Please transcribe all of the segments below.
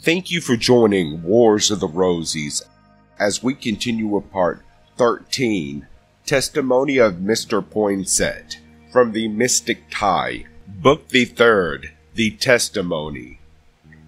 Thank you for joining Wars of the Rosies as we continue with part 13, Testimony of Mr. Poinsett, from the Mystic Tie, Book the Third, The Testimony.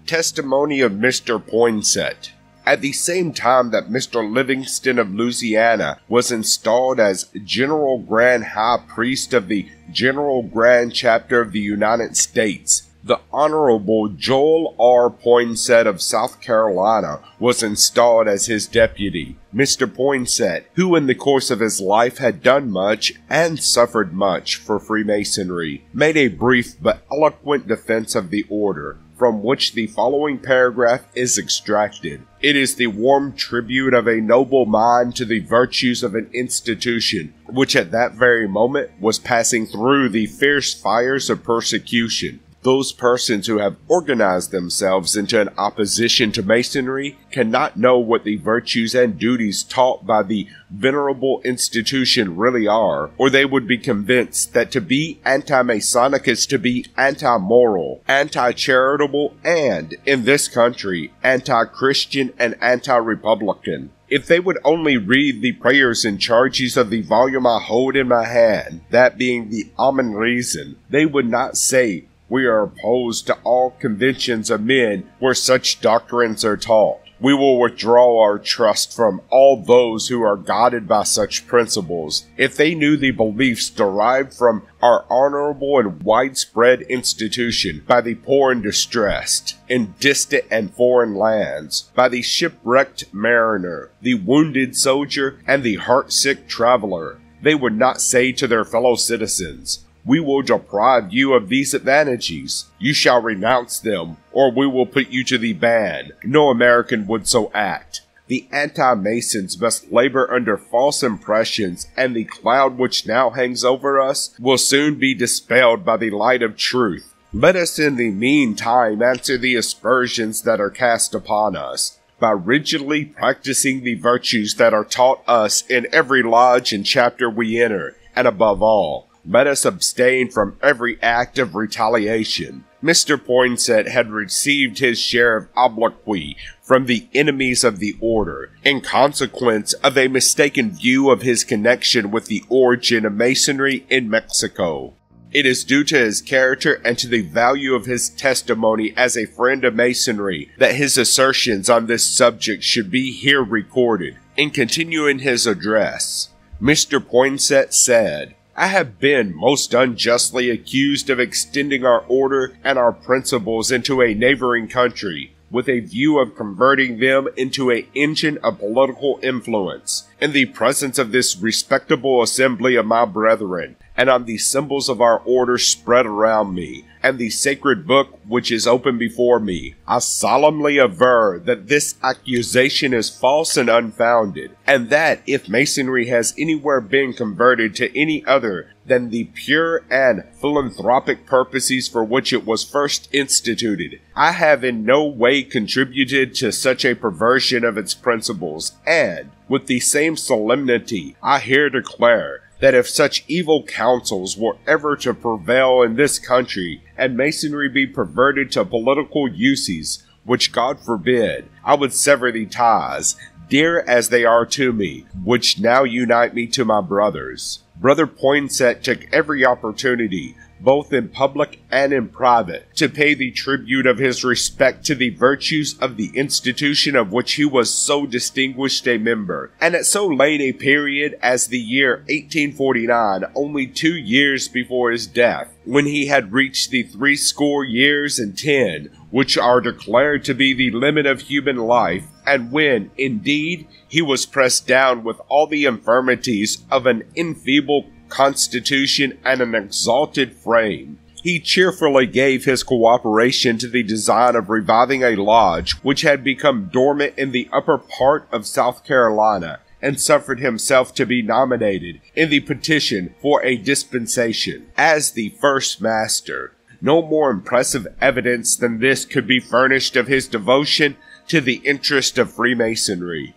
Testimony of Mr. Poinsett. At the same time that Mr. Livingston of Louisiana was installed as General Grand High Priest of the General Grand Chapter of the United States, the Honorable Joel R. Poinsett of South Carolina was installed as his deputy. Mr. Poinsett, who in the course of his life had done much and suffered much for Freemasonry, made a brief but eloquent defense of the order, from which the following paragraph is extracted. It is the warm tribute of a noble mind to the virtues of an institution, which at that very moment was passing through the fierce fires of persecution. Those persons who have organized themselves into an opposition to Masonry cannot know what the virtues and duties taught by the venerable institution really are, or they would be convinced that to be anti-Masonic is to be anti-moral, anti-charitable, and, in this country, anti-Christian and anti-Republican. If they would only read the prayers and charges of the volume I hold in my hand, that being the Amen Reason, they would not say, "We are opposed to all conventions of men where such doctrines are taught. We will withdraw our trust from all those who are guided by such principles." If they knew the beliefs derived from our honorable and widespread institution, by the poor and distressed, in distant and foreign lands, by the shipwrecked mariner, the wounded soldier, and the heartsick traveler, they would not say to their fellow citizens, "We will deprive you of these advantages. You shall renounce them, or we will put you to the ban." No American would so act. The anti-Masons must labor under false impressions, and the cloud which now hangs over us will soon be dispelled by the light of truth. Let us in the meantime answer the aspersions that are cast upon us, by rigidly practicing the virtues that are taught us in every lodge and chapter we enter, and above all, let us abstain from every act of retaliation. Mr. Poinsett had received his share of obloquy from the enemies of the order, in consequence of a mistaken view of his connection with the origin of Masonry in Mexico. It is due to his character and to the value of his testimony as a friend of Masonry that his assertions on this subject should be here recorded. In continuing his address, Mr. Poinsett said, "I have been most unjustly accused of extending our order and our principles into a neighboring country, with a view of converting them into an engine of political influence. In the presence of this respectable assembly of my brethren, and on the symbols of our order spread around me, and the sacred book which is open before me, I solemnly aver that this accusation is false and unfounded, and that if Masonry has anywhere been converted to any other than the pure and philanthropic purposes for which it was first instituted, I have in no way contributed to such a perversion of its principles, and, with the same solemnity, I here declare that if such evil counsels were ever to prevail in this country, and Masonry be perverted to political uses, which God forbid, I would sever the ties, dear as they are to me, which now unite me to my brothers. Brother Poinsett took every opportunity, both in public and in private, to pay the tribute of his respect to the virtues of the institution of which he was so distinguished a member, and at so late a period as the year 1849, only 2 years before his death, when he had reached the 80 years and 10, which are declared to be the limit of human life, and when, indeed, he was pressed down with all the infirmities of an enfeebled constitution and an exalted frame. He cheerfully gave his cooperation to the design of reviving a lodge which had become dormant in the upper part of South Carolina, and suffered himself to be nominated in the petition for a dispensation as the first master. No more impressive evidence than this could be furnished of his devotion to the interest of Freemasonry.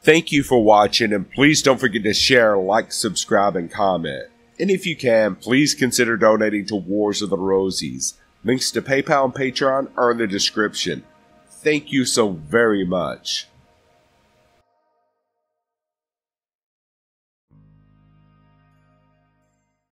Thank you for watching, and please don't forget to share, like, subscribe, and comment. And if you can, please consider donating to Wars of the Rosies. Links to PayPal and Patreon are in the description. Thank you so very much.